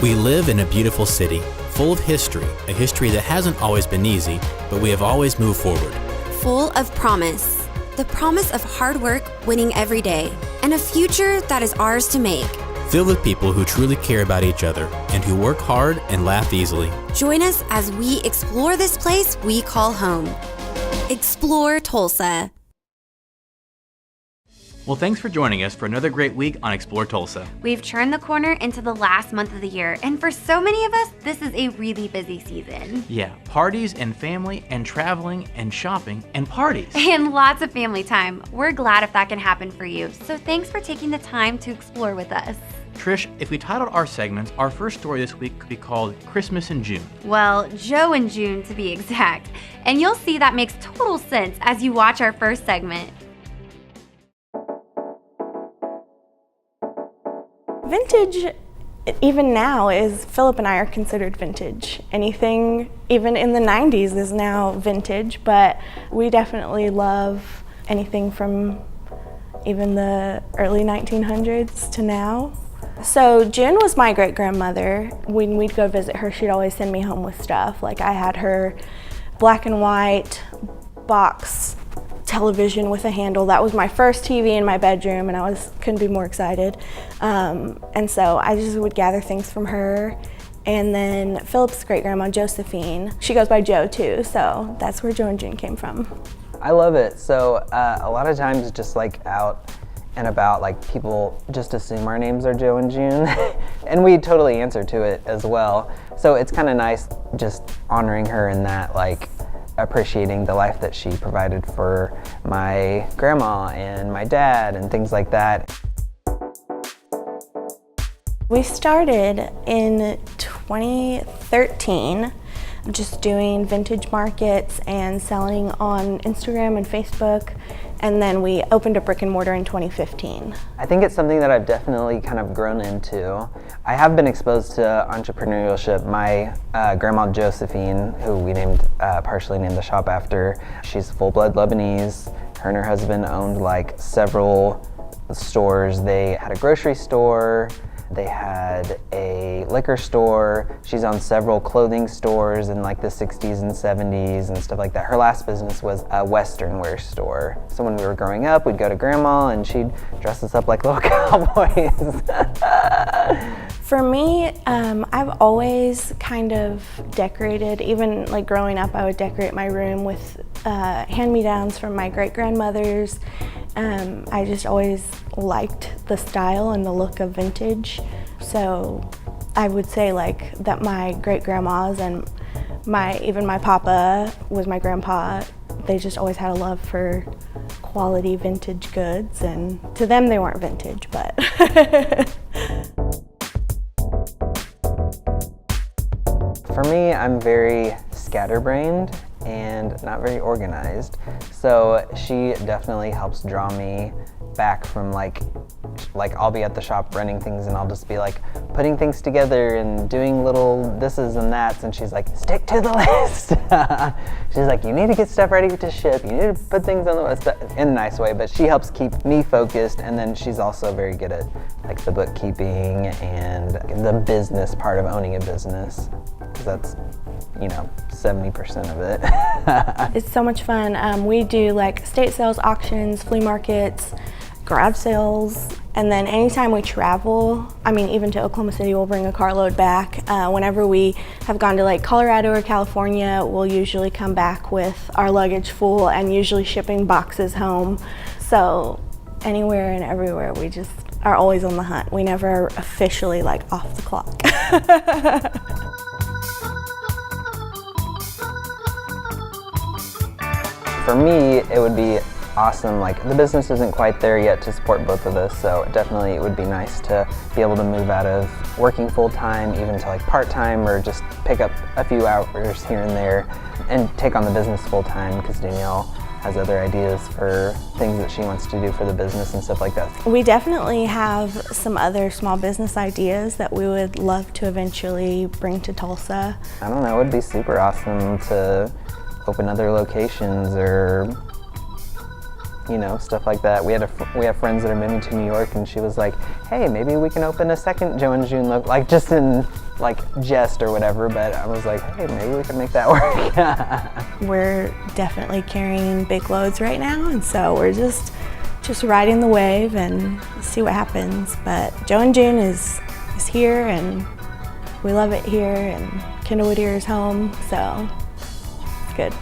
We live in a beautiful city, full of history, a history that hasn't always been easy, but we have always moved forward. Full of promise, the promise of hard work winning every day, and a future that is ours to make. Filled with people who truly care about each other and who work hard and laugh easily. Join us as we explore this place we call home. Explore Tulsa. Well, thanks for joining us for another great week on Explore Tulsa. We've turned the corner into the last month of the year, and for so many of us, this is a really busy season. Yeah, parties and family and traveling and shopping and parties. And lots of family time. We're glad if that can happen for you, so thanks for taking the time to explore with us. Trish, if we titled our segments, our first story this week could be called Christmas in June. Well, Joe in June to be exact. And you'll see that makes total sense as you watch our first segment. Vintage, even now, Philip and I are considered vintage. Anything, even in the 90s, is now vintage, but we definitely love anything from even the early 1900s to now. So June was my great-grandmother. When we'd go visit her, she'd always send me home with stuff. Like I had her black and white box television with a handle. That was my first TV in my bedroom, and I couldn't be more excited. And so I just would gather things from her. And then Philip's great-grandma, Josephine, she goes by Joe too, so that's where Joe and June came from. I love it. So a lot of times just like out and about, like people just assume our names are Joe and June, and we totally answer to it as well. So it's kind of nice just honoring her in that, like appreciating the life that she provided for my grandma and my dad and things like that. We started in 2013 just doing vintage markets and selling on Instagram and Facebook, and then we opened a brick and mortar in 2015. I think it's something that I've definitely kind of grown into. I have been exposed to entrepreneurship. My grandma Josephine, who we partially named the shop after, she's full-blood Lebanese. Her and her husband owned like several stores. They had a grocery store, they had a liquor store. She's owned several clothing stores in like the 60s and 70s and stuff like that. Her last business was a Western wear store. So when we were growing up, we'd go to grandma and she'd dress us up like little cowboys. For me, I've always kind of decorated, even like growing up, I would decorate my room with hand-me-downs from my great-grandmothers. I just always liked the style and the look of vintage. So I would say like that my great-grandmas and even my papa was my grandpa, they just always had a love for quality vintage goods, and to them they weren't vintage, but. For me, I'm very scatterbrained and not very organized. So she definitely helps draw me back from like I'll be at the shop running things and I'll just be like putting things together and doing little thises and that's, and she's like, stick to the list. She's like, you need to get stuff ready to ship, you need to put things on the list, in a nice way, but she helps keep me focused. And then she's also very good at like the bookkeeping and the business part of owning a business, because that's 70% of it. It's so much fun. We do like estate sales, auctions, flea markets, garage sales, and then anytime we travel, even to Oklahoma City, we'll bring a carload back. Whenever we have gone to like Colorado or California, we'll usually come back with our luggage full and usually shipping boxes home. So anywhere and everywhere, we just are always on the hunt. We never are officially like off the clock. For me, it would be awesome. Like the business isn't quite there yet to support both of us, so definitely it would be nice to be able to move out of working full-time even to like part-time, or just pick up a few hours here and there and take on the business full-time, because Danielle has other ideas for things that she wants to do for the business and stuff like that. We definitely have some other small business ideas that we would love to eventually bring to Tulsa. I don't know, it would be super awesome to open other locations or you know, stuff like that. We have friends that are moving to New York, and she was like, hey, maybe we can open a second Joe and June look, like just in like jest or whatever, but I was like, hey, maybe we can make that work. We're definitely carrying big loads right now, and so we're just riding the wave and see what happens. But Joe and June is here, and we love it here, and Kendall Whittier is home, so it's good.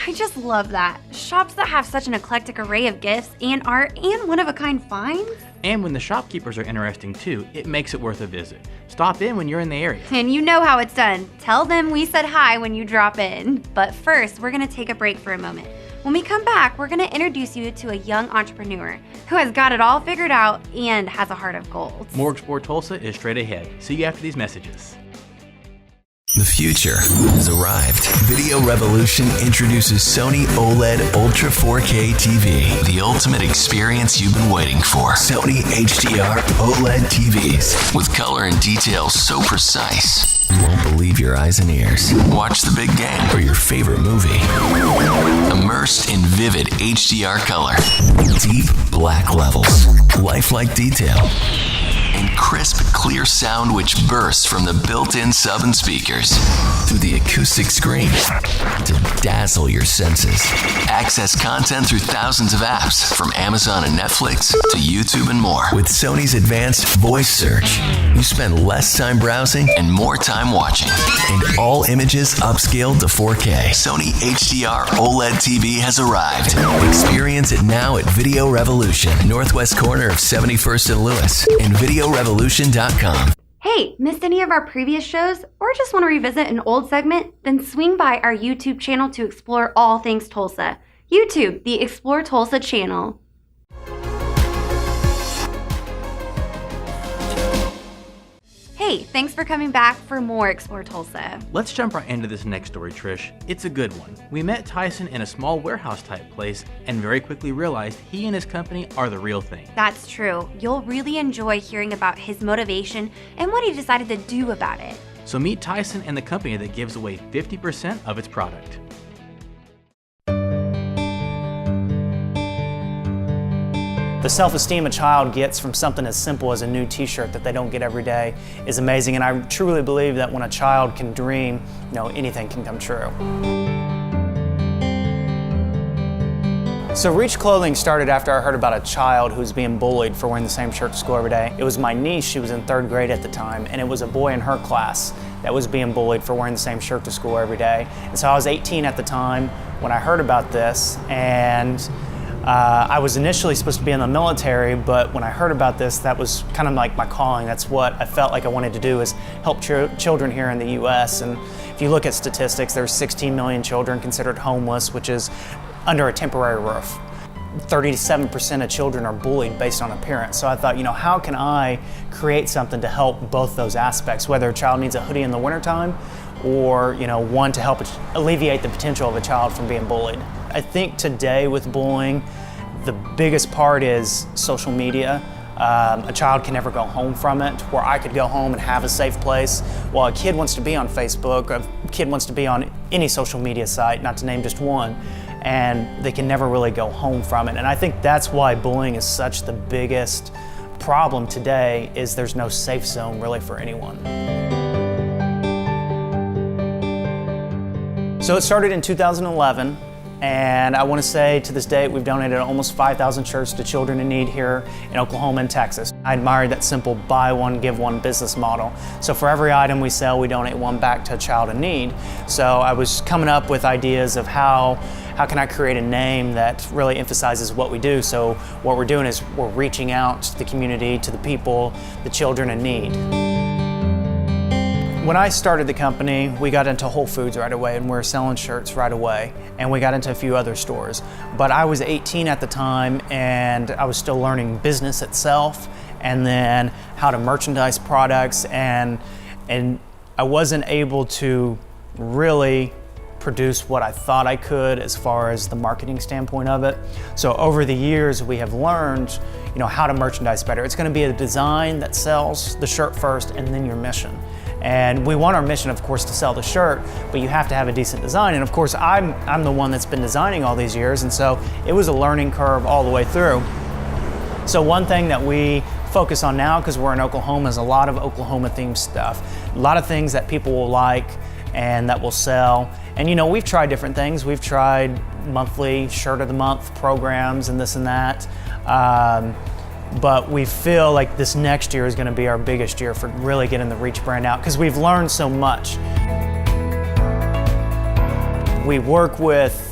I just love that. Shops that have such an eclectic array of gifts and art and one-of-a-kind finds. And when the shopkeepers are interesting too, it makes it worth a visit. Stop in when you're in the area. And you know how it's done. Tell them we said hi when you drop in. But first, we're gonna take a break for a moment. When we come back, we're gonna introduce you to a young entrepreneur who has got it all figured out and has a heart of gold. More Explore Tulsa is straight ahead. See you after these messages. The future has arrived. Video Revolution introduces Sony OLED Ultra 4K TV, the ultimate experience you've been waiting for. Sony HDR OLED TVs with color and detail so precise you won't believe your eyes and ears. Watch the big game or your favorite movie immersed in vivid HDR color, deep black levels, lifelike detail, and crisp, clear sound which bursts from the built-in sub and speakers through the acoustic screen to dazzle your senses. Access content through thousands of apps from Amazon and Netflix to YouTube and more. With Sony's advanced voice search, you spend less time browsing and more time watching. And all images upscaled to 4K. Sony HDR OLED TV has arrived. Experience it now at Video Revolution, northwest corner of 71st and Lewis, and VideoRevolution.com. Hey, missed any of our previous shows or just want to revisit an old segment? Then swing by our YouTube channel to explore all things Tulsa. YouTube, the Explore Tulsa channel. Hey, thanks for coming back for more Explore Tulsa. Let's jump right into this next story, Trish. It's a good one. We met Tyson in a small warehouse type place and very quickly realized he and his company are the real thing. That's true. You'll really enjoy hearing about his motivation and what he decided to do about it. So meet Tyson and the company that gives away 50% of its product. The self-esteem a child gets from something as simple as a new t-shirt that they don't get every day is amazing, and I truly believe that when a child can dream, anything can come true. So Reach Clothing started after I heard about a child who was being bullied for wearing the same shirt to school every day. It was my niece, she was in 3rd grade at the time, and it was a boy in her class that was being bullied for wearing the same shirt to school every day. And so I was 18 at the time when I heard about this, and I was initially supposed to be in the military, but when I heard about this, that was kind of like my calling. That's what I felt like I wanted to do, is help children here in the U.S. And if you look at statistics, there's 16 million children considered homeless, which is under a temporary roof. 37% of children are bullied based on appearance. So I thought, how can I create something to help both those aspects, whether a child needs a hoodie in the wintertime or, one to help alleviate the potential of a child from being bullied. I think today with bullying, the biggest part is social media. A child can never go home from it, where I could go home and have a safe place. While a kid wants to be on Facebook, a kid wants to be on any social media site, not to name just one, and they can never really go home from it. And I think that's why bullying is such the biggest problem today, is there's no safe zone really for anyone. So it started in 2011, and I want to say to this date we've donated almost 5,000 shirts to children in need here in Oklahoma and Texas. I admire that simple buy one, give one business model. So for every item we sell, we donate one back to a child in need. So I was coming up with ideas of how can I create a name that really emphasizes what we do. So what we're doing is we're reaching out to the community, to the people, the children in need. When I started the company, we got into Whole Foods right away, and we were selling shirts right away, and we got into a few other stores. But I was 18 at the time, and I was still learning business itself, and then how to merchandise products, and I wasn't able to really produce what I thought I could as far as the marketing standpoint of it. So over the years, we have learned, how to merchandise better. It's going to be a design that sells the shirt first, and then your mission. And we want our mission, of course, to sell the shirt, but you have to have a decent design. And of course, I'm the one that's been designing all these years, and so it was a learning curve all the way through. So one thing that we focus on now, because we're in Oklahoma, is a lot of Oklahoma themed stuff. A lot of things that people will like and that will sell. And you know, we've tried different things. We've tried monthly shirt of the month programs and this and that. But we feel like this next year is going to be our biggest year for really getting the Reach brand out, because we've learned so much. We work with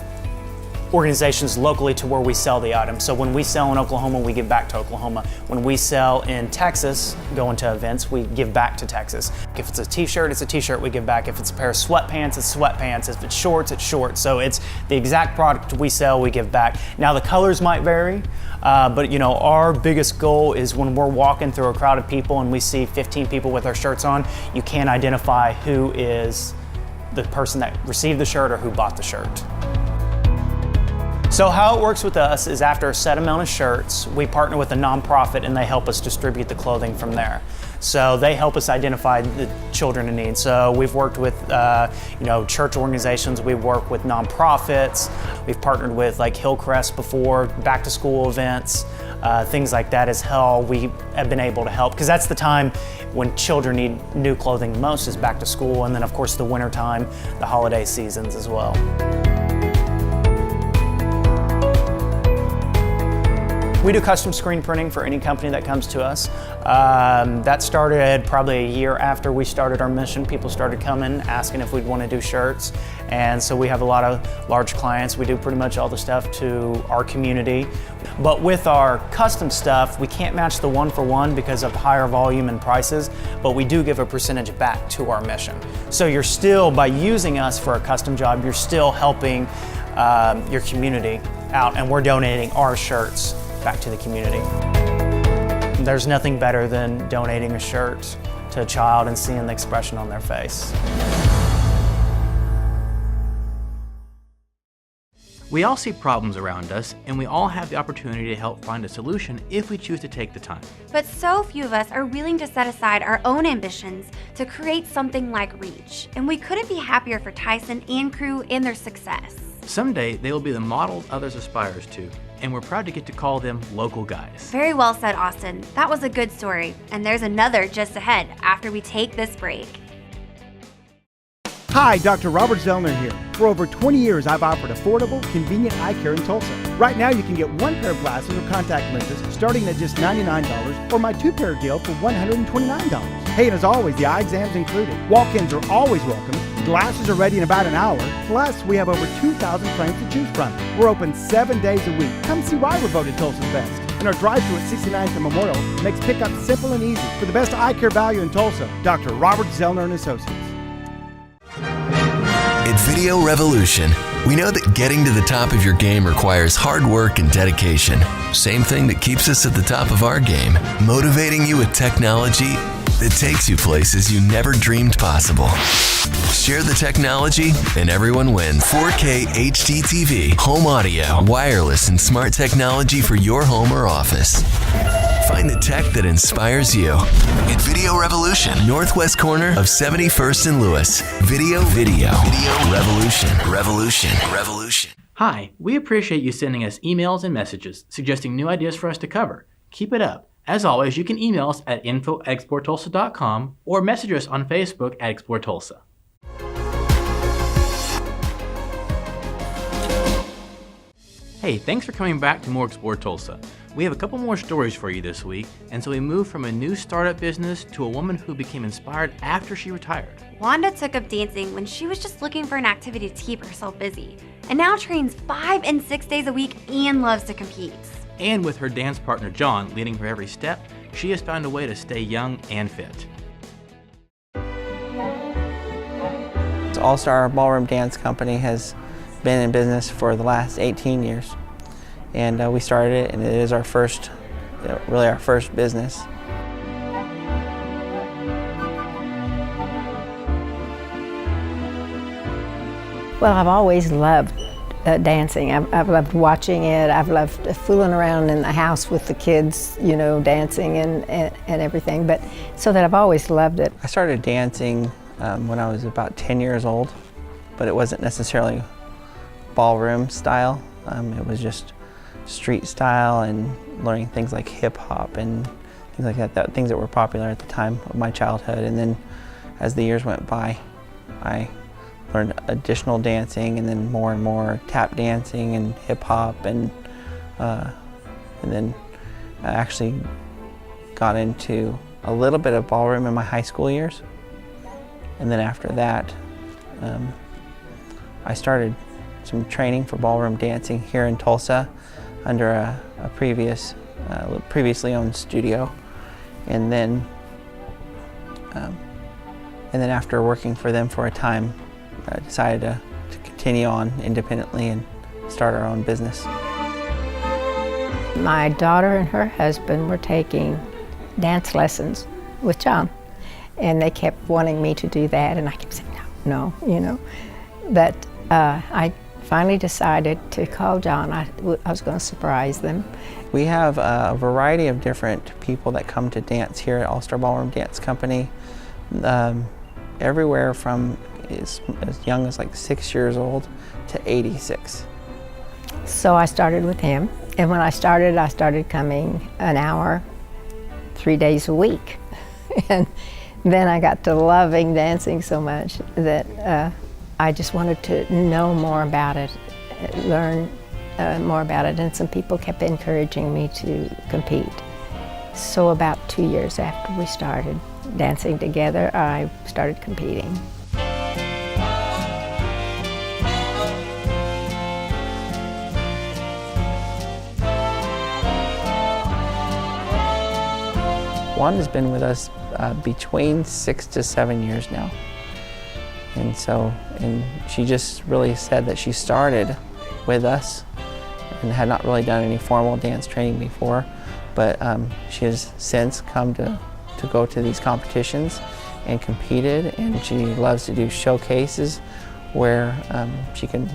organizations locally to where we sell the item. So when we sell in Oklahoma, we give back to Oklahoma. When we sell in Texas, going to events, we give back to Texas. If it's a t-shirt, it's a t-shirt, we give back. If it's a pair of sweatpants, it's sweatpants. If it's shorts, it's shorts. So it's the exact product we sell, we give back. Now the colors might vary, but you know, our biggest goal is when we're walking through a crowd of people and we see 15 people with our shirts on, you can't identify who is the person that received the shirt or who bought the shirt. So how it works with us is after a set amount of shirts, we partner with a nonprofit and they help us distribute the clothing from there. So they help us identify the children in need. So we've worked with church organizations, we work with nonprofits, we've partnered with like Hillcrest before, back to school events, things like that is how we have been able to help, because that's the time when children need new clothing the most, is back to school, and then of course the winter time, the holiday seasons as well. We do custom screen printing for any company that comes to us. That started probably a year after we started our mission. People started coming, asking if we'd want to do shirts. And so we have a lot of large clients. We do pretty much all the stuff to our community. But with our custom stuff, we can't match the one-for-one because of higher volume and prices, but we do give a percentage back to our mission. So you're still, by using us for a custom job, you're still helping your community out, and we're donating our shirts back to the community. There's nothing better than donating a shirt to a child and seeing the expression on their face. We all see problems around us, and we all have the opportunity to help find a solution if we choose to take the time. But so few of us are willing to set aside our own ambitions to create something like Reach. And we couldn't be happier for Tyson and crew in their success. Someday, they will be the models others aspires to, and we're proud to get to call them local guys. Very well said, Austin. That was a good story. And there's another just ahead after we take this break. Hi, Dr. Robert Zellner here. For over 20 years, I've offered affordable, convenient eye care in Tulsa. Right now, you can get one pair of glasses or contact lenses starting at just $99, or my two-pair deal for $129. Hey, and as always, the eye exam's included. Walk-ins are always welcome. Glasses are ready in about an hour. Plus, we have over 2,000 frames to choose from. We're open 7 days a week. Come see why we're voted Tulsa's best. And our drive-thru at 69th and Memorial makes pickup simple and easy. For the best eye care value in Tulsa, Dr. Robert Zellner and Associates. At Video Revolution, we know that getting to the top of your game requires hard work and dedication. Same thing that keeps us at the top of our game, motivating you with technology that takes you places you never dreamed possible. Share the technology and everyone wins. 4K HD TV, home audio, wireless and smart technology for your home or office. Find the tech that inspires you at Video Revolution, northwest corner of 71st and Lewis. Video Revolution. Hi, we appreciate you sending us emails and messages suggesting new ideas for us to cover. Keep it up. As always, you can email us at info@exploretulsa.com or message us on Facebook at Explore Tulsa. Hey, thanks for coming back to more Explore Tulsa. We have a couple more stories for you this week, and so we moved from a new startup business to a woman who became inspired after she retired. Wanda took up dancing when she was just looking for an activity to keep herself busy, and now trains 5 and 6 days a week and loves to compete. And with her dance partner John leading her every step, she has found a way to stay young and fit. Allstar Ballroom Dance Company has been in business for the last 18 years. And we started it, and it is our first, really our first business. Well, I've always loved dancing. I've loved watching it. I've loved fooling around in the house with the kids, you know, dancing and everything. But so that I've always loved it. I started dancing when I was about 10 years old, but it wasn't necessarily ballroom style. It was just street style and learning things like hip hop and things like that, things that were popular at the time of my childhood. And then as the years went by, I learned additional dancing, and then more tap dancing and hip hop, and then I actually got into a little bit of ballroom in my high school years. And then after that, I started some training for ballroom dancing here in Tulsa under a previously owned studio. And then after working for them for a time, I decided to continue on independently and start our own business. My daughter and her husband were taking dance lessons with John, and they kept wanting me to do that, and I kept saying no, you know. But I finally decided to call John. I was going to surprise them. We have a variety of different people that come to dance here at Allstar Ballroom Dance Company, everywhere from as young as like 6 years old to 86. So I started with him, and when I started coming an hour, 3 days a week. And then I got to loving dancing so much that I just wanted to know more about it, learn more about it, and some people kept encouraging me to compete. So about 2 years after we started dancing together, I started competing. Wanda's been with us between 6 to 7 years now. And she just really said that she started with us and had not really done any formal dance training before, but she has since come to go to these competitions and competed, and she loves to do showcases where she can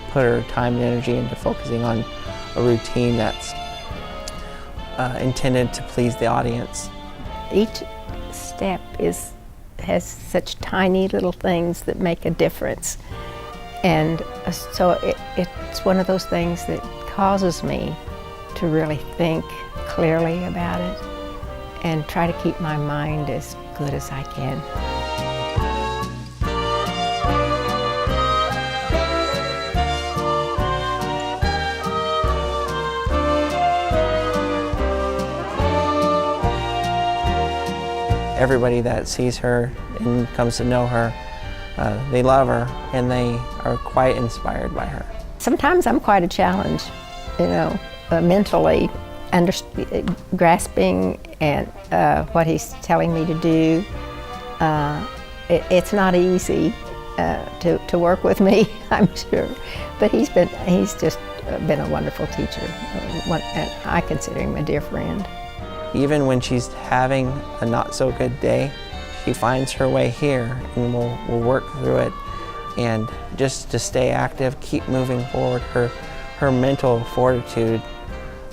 put her time and energy into focusing on a routine that's intended to please the audience. Each step has such tiny little things that make a difference. And so it's one of those things that causes me to really think clearly about it and try to keep my mind as good as I can. Everybody that sees her and comes to know her, they love her and they are quite inspired by her. Sometimes I'm quite a challenge, you know, mentally grasping and what he's telling me to do. It's not easy to work with me, I'm sure, but he's just been a wonderful teacher. And I consider him a dear friend. Even when she's having a not so good day, she finds her way here and we'll work through it. And just to stay active, keep moving forward, her mental fortitude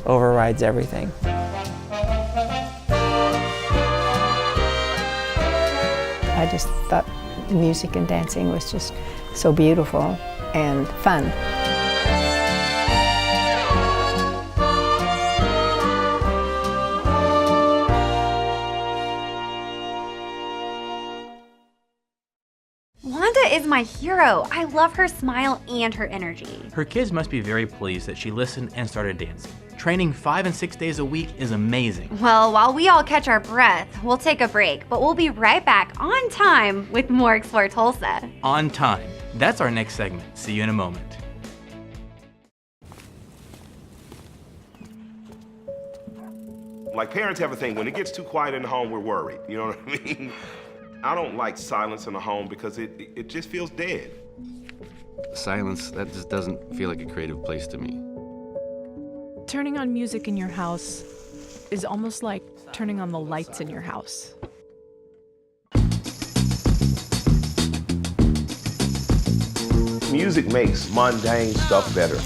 overrides everything. I just thought music and dancing was just so beautiful and fun. Wanda is my hero. I love her smile and her energy. Her kids must be very pleased that she listened and started dancing. Training 5 and 6 days a week is amazing. Well, while we all catch our breath, we'll take a break, but we'll be right back on time with more Explore Tulsa. On time. That's our next segment. See you in a moment. Like, parents have a thing, when it gets too quiet in the home, we're worried. You know what I mean? I don't like silence in the home because it just feels dead. Silence, that just doesn't feel like a creative place to me. Turning on music in your house is almost like turning on the lights in your house. Music makes mundane stuff better.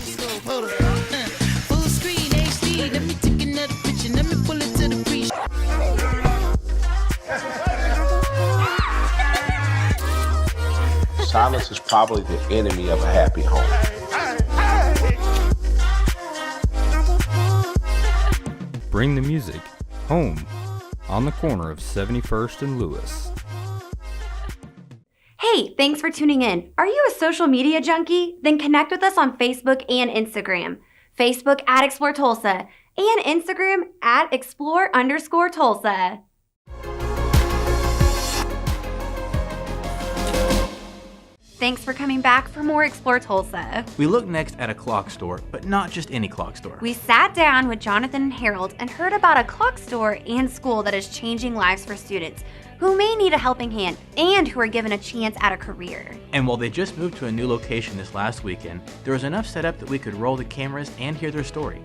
Silence is probably the enemy of a happy home. Bring the music home on the corner of 71st and Lewis. Hey, thanks for tuning in. Are you a social media junkie? Then connect with us on Facebook and Instagram. Facebook at Explore Tulsa and Instagram at Explore_Tulsa. Thanks for coming back for more Explore Tulsa. We look next at a clock store, but not just any clock store. We sat down with Jonathan and Harold and heard about a clock store and school that is changing lives for students who may need a helping hand and who are given a chance at a career. And while they just moved to a new location this last weekend, there was enough set up that we could roll the cameras and hear their story.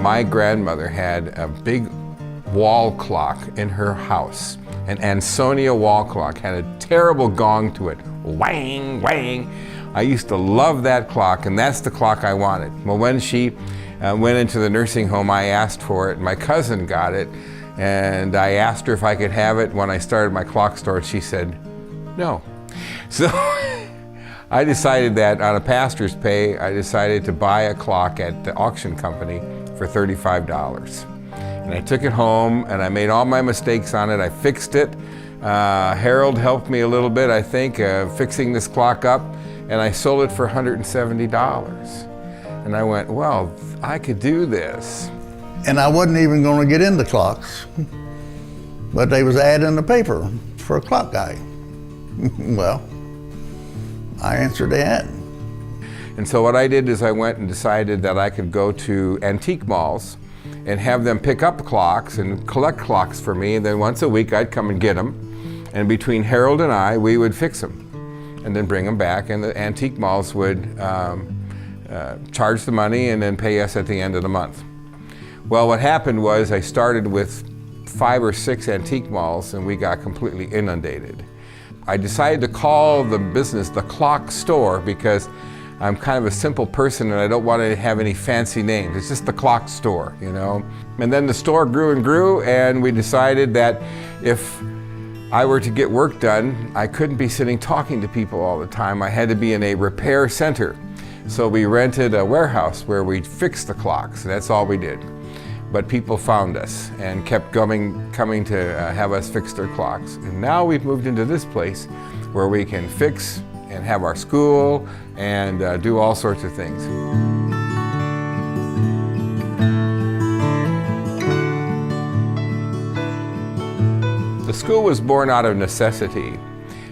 My grandmother had a big wall clock in her house. An Ansonia wall clock, had a terrible gong to it. Wang, wang. I used to love that clock, and that's the clock I wanted. Well, when she went into the nursing home, I asked for it. My cousin got it, and I asked her if I could have it when I started my clock store, and she said, no. So I decided that on a pastor's pay, I decided to buy a clock at the auction company for $35. And I took it home and I made all my mistakes on it. I fixed it. Harold helped me a little bit, I think, fixing this clock up, and I sold it for $170. And I went, well, I could do this. And I wasn't even going to get into clocks, but they was an ad in the paper for a clock guy. Well, I answered the ad. And so what I did is I went and decided that I could go to antique malls and have them pick up clocks and collect clocks for me, and then once a week I'd come and get them. And between Harold and I, we would fix them and then bring them back, and the antique malls would charge the money and then pay us at the end of the month. Well, what happened was I started with 5 or 6 antique malls and we got completely inundated. I decided to call the business the Clock Store because I'm kind of a simple person and I don't want to have any fancy names. It's just the Clock Store, you know. And then the store grew and grew, and we decided that if I were to get work done, I couldn't be sitting talking to people all the time. I had to be in a repair center. So we rented a warehouse where we'd fix the clocks. That's all we did. But people found us and kept coming to have us fix their clocks. And now we've moved into this place where we can fix and have our school and do all sorts of things. The school was born out of necessity.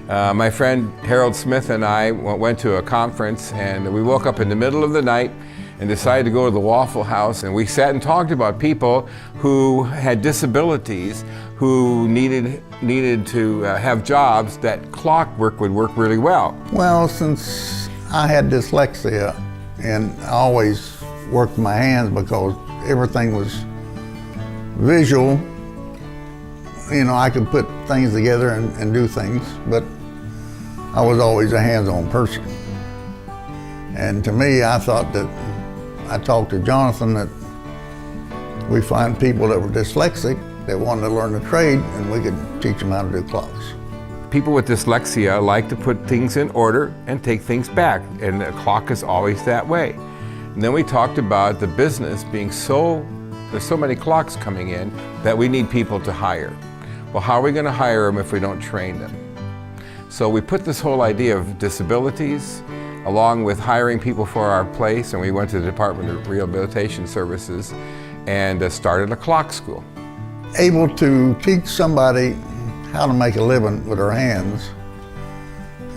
My friend Harold Smith and I went to a conference, and we woke up in the middle of the night and decided to go to the Waffle House, and we sat and talked about people who had disabilities, who needed to have jobs that clockwork would work really well. Well, since I had dyslexia and I always worked my hands because everything was visual, you know, I could put things together and do things, but I was always a hands-on person. And to me, I thought that, I talked to Jonathan, that we find people that were dyslexic that wanted to learn the trade, and we could teach them how to do clocks. People with dyslexia like to put things in order and take things back, and a clock is always that way. And then we talked about the business being there's so many clocks coming in that we need people to hire. Well, how are we going to hire them if we don't train them? So we put this whole idea of disabilities along with hiring people for our place, and we went to the Department of Rehabilitation Services and started a clock school. Able to teach somebody how to make a living with their hands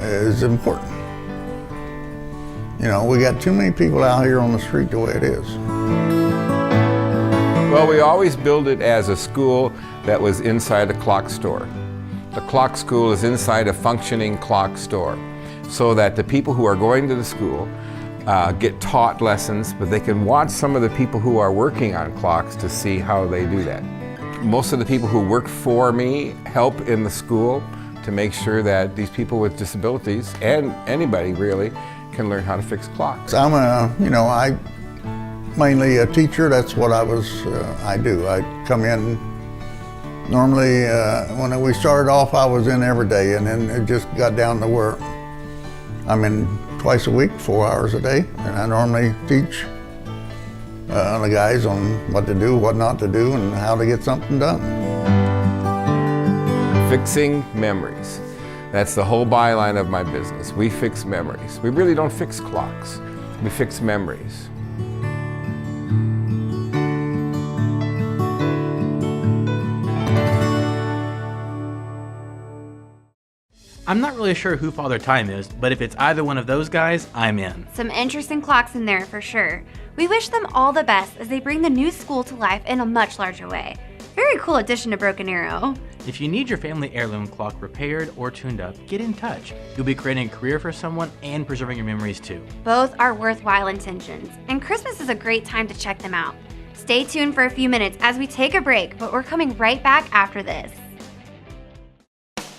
is important. You know, we got too many people out here on the street the way it is. Well, we always built it as a school that was inside a clock store. The clock school is inside a functioning clock store, so that the people who are going to the school get taught lessons, but they can watch some of the people who are working on clocks to see how they do that. Most of the people who work for me help in the school to make sure that these people with disabilities, and anybody really, can learn how to fix clocks. I'm mainly a teacher. That's what I do. I come in, normally when we started off I was in every day, and then it just got down to where I'm in twice a week, 4 hours a day, and I normally teach the guys on what to do, what not to do, and how to get something done. Fixing memories. That's the whole byline of my business. We fix memories. We really don't fix clocks. We fix memories. I'm not really sure who Father Time is, but if it's either one of those guys, I'm in. Some interesting clocks in there for sure. We wish them all the best as they bring the new school to life in a much larger way. Very cool addition to Broken Arrow. If you need your family heirloom clock repaired or tuned up, get in touch. You'll be creating a career for someone and preserving your memories too. Both are worthwhile intentions, and Christmas is a great time to check them out. Stay tuned for a few minutes as we take a break, but we're coming right back after this.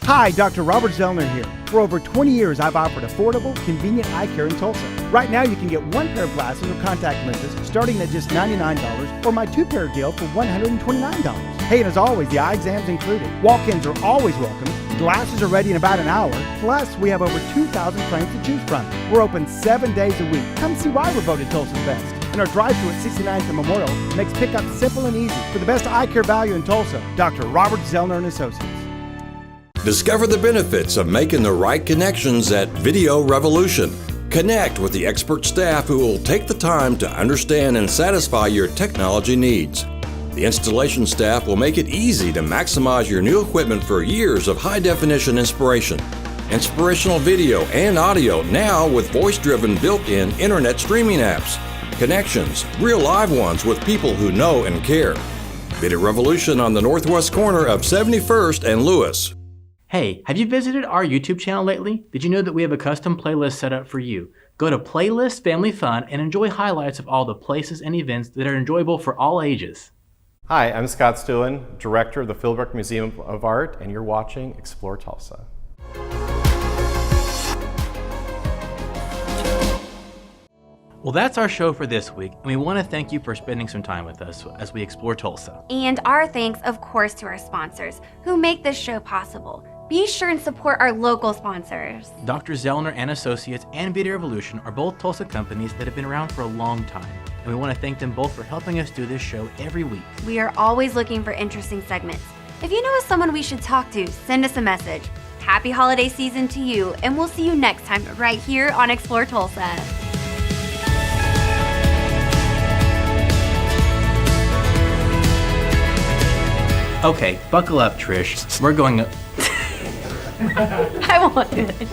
Hi, Dr. Robert Zellner here. For over 20 years, I've offered affordable, convenient eye care in Tulsa. Right now, you can get 1 pair of glasses or contact lenses starting at just $99, or my 2-pair deal for $129. Hey, and as always, the eye exam's included. Walk-ins are always welcome. Glasses are ready in about an hour. Plus, we have over 2,000 frames to choose from. We're open 7 days a week. Come see why we're voted Tulsa's best. And our drive-thru at 69th and Memorial makes pickup simple and easy. For the best eye care value in Tulsa, Dr. Robert Zellner and Associates. Discover the benefits of making the right connections at Video Revolution. Connect with the expert staff who will take the time to understand and satisfy your technology needs. The installation staff will make it easy to maximize your new equipment for years of high-definition inspiration. Inspirational video and audio now with voice-driven built-in internet streaming apps. Connections, real live ones with people who know and care. Video Revolution on the northwest corner of 71st and Lewis. Hey, have you visited our YouTube channel lately? Did you know that we have a custom playlist set up for you? Go to Playlist Family Fun and enjoy highlights of all the places and events that are enjoyable for all ages. Hi, I'm Scott Stewin, Director of the Philbrook Museum of Art, and you're watching Explore Tulsa. Well, that's our show for this week, and we want to thank you for spending some time with us as we explore Tulsa. And our thanks, of course, to our sponsors who make this show possible. Be sure and support our local sponsors. Dr. Zellner and Associates and Video Revolution are both Tulsa companies that have been around for a long time, and we want to thank them both for helping us do this show every week. We are always looking for interesting segments. If you know of someone we should talk to, send us a message. Happy holiday season to you, and we'll see you next time right here on Explore Tulsa. Okay, buckle up, Trish. We're going to... I won't do it.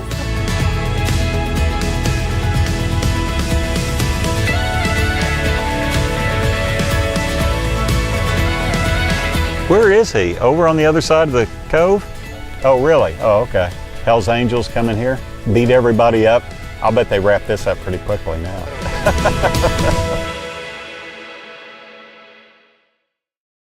Where is he? Over on the other side of the cove? Oh, really? Oh, okay. Hell's Angels coming here, beat everybody up. I'll bet they wrap this up pretty quickly now.